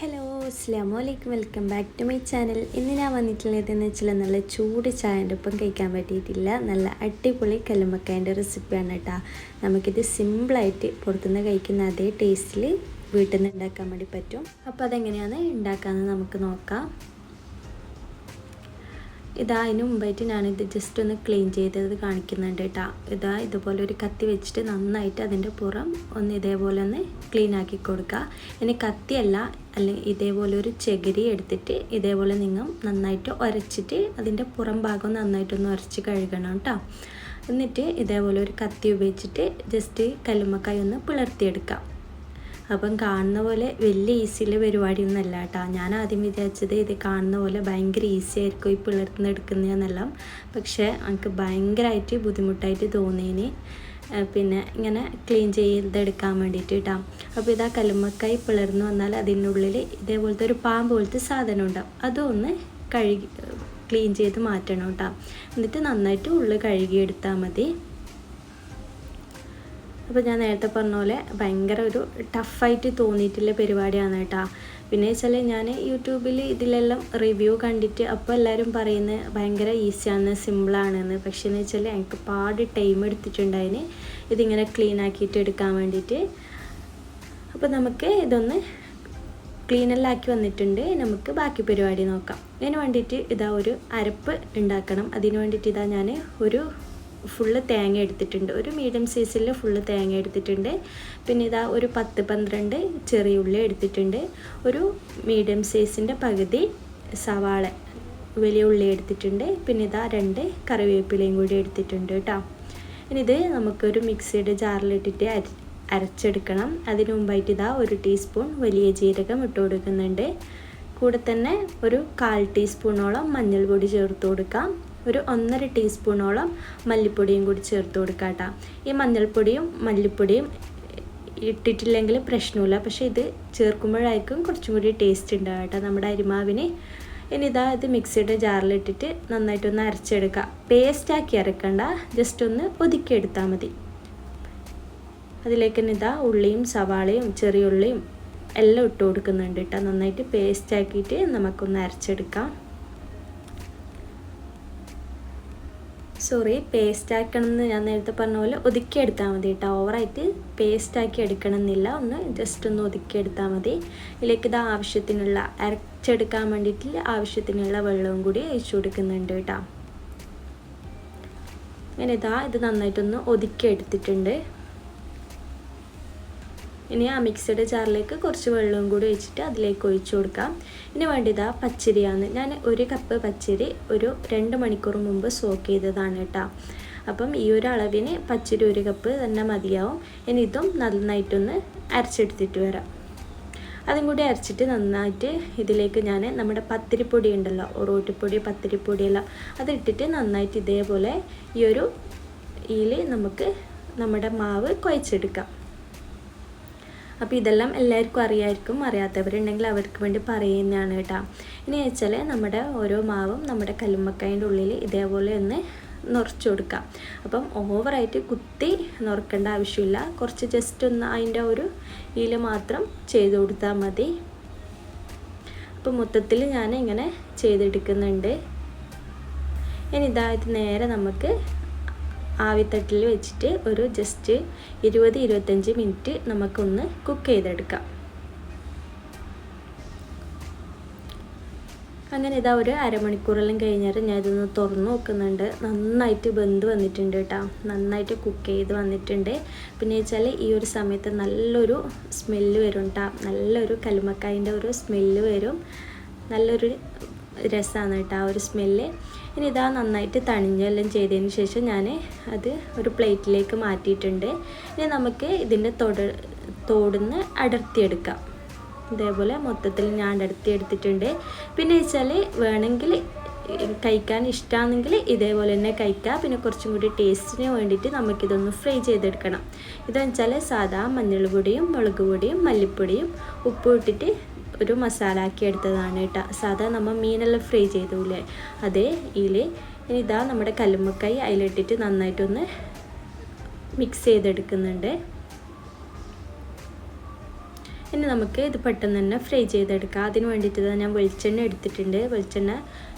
Hello അസ്സലാമു അലൈക്കും, welcome back to my channel. ഇന്ന് ഞാൻ വന്നിട്ടുള്ളതെന്ന് വെച്ചാൽ നല്ല ചൂട് ചായൻ്റെ ഒപ്പം കഴിക്കാൻ പറ്റിയിട്ടില്ല നല്ല അടിപൊളി കല്ലുമ്മക്കായൻ്റെ റെസിപ്പിയാണ് കേട്ടോ. നമുക്കിത് സിമ്പിളായിട്ട് പുറത്തുനിന്ന് കഴിക്കുന്ന അതേ ടേസ്റ്റിൽ വീട്ടിൽ നിന്ന് ഉണ്ടാക്കാൻ വേണ്ടി പറ്റും. അപ്പോൾ അതെങ്ങനെയാണ് ഉണ്ടാക്കാമെന്ന് നമുക്ക് നോക്കാം. അതിന് മുമ്പായിട്ട് ഞാനിത് ജസ്റ്റ് ഒന്ന് ക്ലീൻ ചെയ്തത് കാണിക്കുന്നുണ്ട് കേട്ടോ. ഇതുപോലെ ഒരു കത്തി വെച്ചിട്ട് നന്നായിട്ട് അതിൻ്റെ പുറം ഒന്ന് ഇതേപോലെ ഒന്ന് ക്ലീൻ ആക്കി കൊടുക്കുക. ഇനി കത്തിയല്ല, അല്ലെങ്കിൽ ഇതേപോലെ ഒരു ചകിരി എടുത്തിട്ട് ഇതേപോലെ നിങ്ങൾ നന്നായിട്ട് ഉരച്ചിട്ട് അതിൻ്റെ പുറം ഭാഗം നന്നായിട്ടൊന്ന് ഉരച്ച് കഴുകണം കേട്ടോ. എന്നിട്ട് ഇതേപോലെ ഒരു കത്തി ഉപയോഗിച്ചിട്ട് ജസ്റ്റ് കല്ലുമ്മക്കായ ഒന്ന് പിളർത്തിയെടുക്കാം. അപ്പം കാണുന്ന പോലെ വലിയ ഈസിയുള്ള പരിപാടിയൊന്നുമല്ല കേട്ടോ. ഞാൻ ആദ്യം വിചാരിച്ചത് ഇത് കാണുന്ന പോലെ ഭയങ്കര ഈസി ആയിരിക്കും ഈ പിളർന്നെടുക്കുന്നതെന്നെല്ലാം. പക്ഷേ എനിക്ക് ഭയങ്കരമായിട്ട് ബുദ്ധിമുട്ടായിട്ട് തോന്നിയതിന് പിന്നെ ഇങ്ങനെ ക്ലീൻ ചെയ്തെടുക്കാൻ വേണ്ടിയിട്ട് കേട്ടോ. അപ്പോൾ കല്ലുമ്മക്കായി പിളർന്നു വന്നാൽ അതിനുള്ളിൽ ഇതേപോലത്തെ ഒരു പാമ്പ് പോലത്തെ സാധനം ഉണ്ടാവും. അതൊന്ന് ക്ലീൻ ചെയ്ത് മാറ്റണം കേട്ടോ. എന്നിട്ട് നന്നായിട്ട് ഉള്ളിൽ കഴുകിയെടുത്താൽ മതി. അപ്പോൾ ഞാൻ നേരത്തെ പറഞ്ഞ പോലെ ഭയങ്കര ഒരു ടഫായിട്ട് തോന്നിയിട്ടുള്ള പരിപാടിയാണ് കേട്ടോ. പിന്നെ വെച്ചാൽ ഞാൻ യൂട്യൂബിൽ ഇതിലെല്ലാം റിവ്യൂ കണ്ടിട്ട് അപ്പോൾ എല്ലാവരും പറയുന്നത് ഭയങ്കര ഈസിയാണ്, സിമ്പിളാണെന്ന്. പക്ഷേ എന്ന് വെച്ചാൽ എനിക്ക് പാട് ടൈം എടുത്തിട്ടുണ്ടായിന് ഇതിങ്ങനെ ക്ലീൻ ആക്കിയിട്ട് എടുക്കാൻ വേണ്ടിയിട്ട്. അപ്പോൾ നമുക്ക് ഇതൊന്ന് ക്ലീനെല്ലാം ആക്കി വന്നിട്ടുണ്ട്. നമുക്ക് ബാക്കി പരിപാടി നോക്കാം. അതിന് വേണ്ടിയിട്ട് ഒരു അരപ്പ് ഉണ്ടാക്കണം. അതിന് വേണ്ടിയിട്ട് ഞാൻ ഒരു ഫുള്ള് തേങ്ങ എടുത്തിട്ടുണ്ട്. ഒരു മീഡിയം സൈസിൽ ഫുള്ള് തേങ്ങ എടുത്തിട്ടുണ്ട്. പിന്നെ ഒരു 10-12 ചെറിയ ഉള്ളി എടുത്തിട്ടുണ്ട്. ഒരു മീഡിയം സൈസിൻ്റെ പകുതി സവാള വലിയ ഉള്ളി എടുത്തിട്ടുണ്ട്. പിന്നെ 2 കറിവേപ്പിലയും കൂടി എടുത്തിട്ടുണ്ട് കേട്ടോ. ഇനി നമുക്കൊരു മിക്സിയുടെ ജാറിലിട്ടിട്ട് അരച്ചെടുക്കണം. അതിന് മുമ്പായിട്ട് 1 ടീസ്പൂൺ വലിയ ജീരകം ഇട്ട് കൊടുക്കുന്നുണ്ട്. കൂടെ തന്നെ ഒരു 1/4 ടീസ്പൂണോളം മഞ്ഞൾപ്പൊടി ചേർത്ത് കൊടുക്കാം. ഒരു 1.5 ടീസ്പൂണോളം മല്ലിപ്പൊടിയും കൂടി ചേർത്ത് കൊടുക്കാം കേട്ടോ. ഈ മഞ്ഞൾപ്പൊടിയും മല്ലിപ്പൊടിയും ഇട്ടിട്ടില്ലെങ്കിൽ പ്രശ്നമില്ല, പക്ഷേ ഇത് ചേർക്കുമ്പോഴായിരിക്കും കുറച്ചും കൂടി ടേസ്റ്റ് ഉണ്ടാവുക കേട്ടോ നമ്മുടെ അരിമാവിന്. ഇനി ഇത് മിക്സിയുടെ ജാറിലിട്ടിട്ട് നന്നായിട്ടൊന്ന് അരച്ചെടുക്കുക. പേസ്റ്റാക്കി അരക്കണ്ട, ജസ്റ്റ് ഒന്ന് ഒതുക്കിയെടുത്താൽ മതി. അതിലേക്ക് ഉള്ളിയും സവാളയും ചെറിയ ഉള്ളിയും എല്ലാം ഇട്ട് കൊടുക്കുന്നുണ്ട് കേട്ടോ. നന്നായിട്ട് പേസ്റ്റാക്കിയിട്ട് നമുക്കൊന്ന് അരച്ചെടുക്കാം. പേസ്റ്റാക്കണമെന്ന് ഞാൻ നേരത്തെ പറഞ്ഞ പോലെ ഒതുക്കിയെടുത്താൽ മതി കേട്ടോ. ഓവറായിട്ട് പേസ്റ്റാക്കി എടുക്കണമെന്നില്ല, ഒന്ന് ജസ്റ്റ് ഒന്ന് ഒതുക്കിയെടുത്താൽ മതി. ഇതിലേക്ക് ആവശ്യത്തിനുള്ള അരച്ചെടുക്കാൻ വേണ്ടിയിട്ട് ആവശ്യത്തിനുള്ള വെള്ളവും കൂടി ഒഴിച്ചു കൊടുക്കുന്നുണ്ട് കേട്ടോ. അങ്ങനെ ഇത് നന്നായിട്ടൊന്ന് ഒതുക്കിയെടുത്തിട്ടുണ്ട്. ഇനി ആ മിക്സിയുടെ ജാറിലേക്ക് കുറച്ച് വെള്ളവും കൂടി ഒഴിച്ചിട്ട് അതിലേക്ക് ഒഴിച്ചു കൊടുക്കാം. ഇനി വേണ്ടത് പച്ചരിയാണ്. ഞാൻ 1 കപ്പ് പച്ചരി ഒരു 2 മണിക്കൂർ മുമ്പ് സോക്ക് ചെയ്തതാണ് കേട്ടോ. അപ്പം ഈ ഒരു അളവിന് പച്ചരി 1 കപ്പ് തന്നെ മതിയാവും. ഇനി ഇതും നന്നായിട്ടൊന്ന് അരച്ചെടുത്തിട്ട് വരാം. അതും കൂടി അരച്ചിട്ട് നന്നായിട്ട് ഇതിലേക്ക് ഞാൻ നമ്മുടെ പത്തിരിപ്പൊടി ഉണ്ടല്ലോ, റോട്ടിപ്പൊടി പത്തിരിപ്പൊടിയെല്ലാം അതിട്ടിട്ട് നന്നായിട്ട് ഇതേപോലെ ഇതിൽ നമുക്ക് നമ്മുടെ മാവ് കുഴച്ചെടുക്കാം. അപ്പോൾ ഇതെല്ലാം എല്ലാവർക്കും അറിയാമായിരിക്കും, അറിയാത്തവരുണ്ടെങ്കിൽ അവർക്ക് വേണ്ടി പറയുന്നതാണ് കേട്ടോ. ഇനി വെച്ചാൽ നമ്മുടെ ഓരോ മാവും നമ്മുടെ കല്ലുമ്മക്കായൻ്റെ ഉള്ളിൽ ഇതേപോലെ ഒന്ന് നിറച്ച് കൊടുക്കാം. അപ്പം ഓവറായിട്ട് കുത്തി നിറക്കേണ്ട ആവശ്യമില്ല, കുറച്ച് ജസ്റ്റ് ഒന്ന് അതിൻ്റെ ഒരു ഇതിൽ മാത്രം ചെയ്ത് കൊടുത്താൽ മതി. അപ്പോൾ മൊത്തത്തിൽ ഞാൻ ഇങ്ങനെ ചെയ്തെടുക്കുന്നുണ്ട്. ഇനി നേരെ നമുക്ക് ആവിത്തട്ടിൽ വെച്ചിട്ട് ഒരു ജസ്റ്റ് 20-25 മിനിറ്റ് നമുക്കൊന്ന് കുക്ക് ചെയ്തെടുക്കാം. അങ്ങനെ ഒരു അരമണിക്കൂറെല്ലാം കഴിഞ്ഞാൽ ഞാൻ ഇതൊന്ന് തുറന്ന് നോക്കുന്നുണ്ട്. നന്നായിട്ട് വെന്ത് വന്നിട്ടുണ്ട് കേട്ടോ, നന്നായിട്ട് കുക്ക് ചെയ്ത് വന്നിട്ടുണ്ട്. പിന്നെ വെച്ചാൽ ഈ ഒരു സമയത്ത് നല്ലൊരു സ്മെല്ല് വരും കേട്ടോ, നല്ലൊരു കല്ലുമ്മക്കായൻ്റെ ഒരു സ്മെല്ല് വരും, നല്ലൊരു രസമാണ് കേട്ടോ ആ ഒരു സ്മെല്ല്. ഇനി നന്നായിട്ട് തണിഞ്ഞെല്ലാം ചെയ്തതിന് ശേഷം ഞാൻ അത് ഒരു പ്ലേറ്റിലേക്ക് മാറ്റിയിട്ടുണ്ട്. ഇനി നമുക്ക് ഇതിൻ്റെ തോടുന്ന് അടർത്തിയെടുക്കാം. ഇതേപോലെ മൊത്തത്തിൽ ഞാൻ അടർത്തിയെടുത്തിട്ടുണ്ട്. പിന്നെ വെച്ചാൽ വേണമെങ്കിൽ കഴിക്കാൻ ഇഷ്ടമാണെങ്കിൽ ഇതേപോലെ തന്നെ കഴിക്കാം. പിന്നെ കുറച്ചും കൂടി ടേസ്റ്റിന് വേണ്ടിയിട്ട് നമുക്കിതൊന്ന് ഫ്രൈ ചെയ്തെടുക്കണം. ഇതെന്ന് വെച്ചാൽ സാധാ മഞ്ഞൾ പൊടിയും മുളക് പൊടിയും മല്ലിപ്പൊടിയും ഉപ്പും ഇട്ടിട്ട് ഒരു മസാല ആക്കി എടുത്തതാണ് കേട്ടോ. സാധാ നമ്മൾ മീനെല്ലാം ഫ്രൈ ചെയ്തൂലേ അതേ ഇതിൽ. ഇനി നമ്മുടെ കല്ലുമ്മക്കായി അതിലിട്ടിട്ട് നന്നായിട്ടൊന്ന് മിക്സ് ചെയ്തെടുക്കുന്നുണ്ട്. ഇനി നമുക്ക് ഇത് പെട്ടെന്ന് തന്നെ ഫ്രൈ ചെയ്തെടുക്കാം. അതിന് വേണ്ടിയിട്ട് ഞാൻ വെളിച്ചെണ്ണ എടുത്തിട്ടുണ്ട്. വെളിച്ചെണ്ണ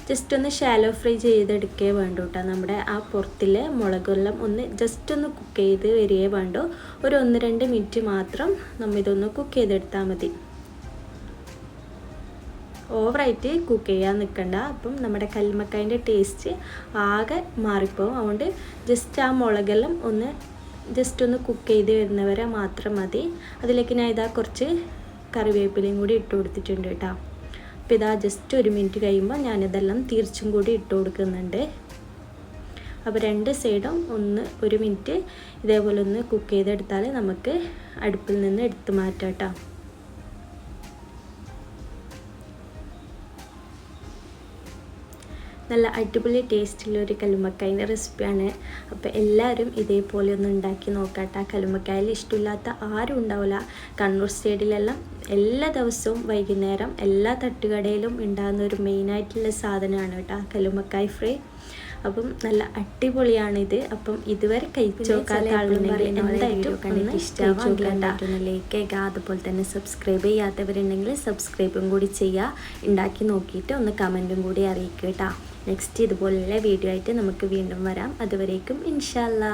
ജസ്റ്റ് ഒന്ന് ഷാലോ ഫ്രൈ ചെയ്തെടുക്കേ വേണ്ടു കേട്ടോ. നമ്മുടെ ആ പുറത്തിലെ മുളകെല്ലാം ഒന്ന് ജസ്റ്റ് ഒന്ന് കുക്ക് ചെയ്ത് വരികയേ വേണ്ടു. ഒരു 1-2 മിനിറ്റ് മാത്രം നമ്മൾ ഇതൊന്ന് കുക്ക് ചെയ്തെടുത്താൽ മതി. ഓവറായിട്ട് കുക്ക് ചെയ്യാൻ നിൽക്കണ്ട. അപ്പം നമ്മുടെ കല്ലുമ്മക്കായൻ്റെ ടേസ്റ്റ് ആകെ മാറിപ്പോവും. അതുകൊണ്ട് ജസ്റ്റ് ആ മുളകെല്ലാം ഒന്ന് ജസ്റ്റ് ഒന്ന് കുക്ക് ചെയ്ത് വരുന്നവരെ മാത്രം മതി. അതിലേക്ക് ഞാൻ ഇതാ കുറച്ച് കറിവേപ്പിലയും കൂടി ഇട്ട് കൊടുത്തിട്ടുണ്ട് കേട്ടോ. അപ്പോൾ ഇതാ ജസ്റ്റ് 1 മിനിറ്റ് കഴിയുമ്പോൾ ഞാനിതെല്ലാം തിരിച്ചും കൂടി ഇട്ട് കൊടുക്കുന്നുണ്ട്. അപ്പോൾ 2 സൈഡും 1 മിനിറ്റ് ഇതേപോലെ ഒന്ന് കുക്ക് ചെയ്തെടുത്താൽ നമുക്ക് അടുപ്പിൽ നിന്ന് എടുത്ത് മാറ്റാം കേട്ടോ. നല്ല അടിപൊളി ടേസ്റ്റുള്ളൊരു കല്ലുമ്മക്കായൻ്റെ റെസിപ്പിയാണ്. അപ്പോൾ എല്ലാവരും ഇതേപോലെ ഒന്ന് ഉണ്ടാക്കി നോക്കാട്ടോ. കല്ലുമ്മക്കായൽ ഇഷ്ടമില്ലാത്ത ആരും ഉണ്ടാവില്ല. കണ്ണൂർ സൈഡിലെല്ലാം എല്ലാ ദിവസവും വൈകുന്നേരം എല്ലാ തട്ടുകടയിലും ഉണ്ടാകുന്ന ഒരു മെയിനായിട്ടുള്ള സാധനമാണ് കേട്ടോ കല്ലുമ്മക്കായ ഫ്രൈ. അപ്പം നല്ല അടിപൊളിയാണിത്. അപ്പം ഇതുവരെ കഴിച്ചു നോക്കാത്ത ആളുണ്ടെങ്കിൽ എന്തായിട്ടും ഇഷ്ടമാവാൻ ലൈക്ക് ചെയ്യുക. അതുപോലെ തന്നെ സബ്സ്ക്രൈബ് ചെയ്യാത്തവരുണ്ടെങ്കിൽ സബ്സ്ക്രൈബും കൂടി ചെയ്യുക. ഉണ്ടാക്കി നോക്കിയിട്ട് ഒന്ന് കമൻറ്റും കൂടി അറിയിക്കുക കേട്ടോ. നെക്സ്റ്റ് ഇതുപോലുള്ള വീഡിയോ ആയിട്ട് നമുക്ക് വീണ്ടും വരാം. അതുവരേക്കും ഇൻഷാ അല്ലാ.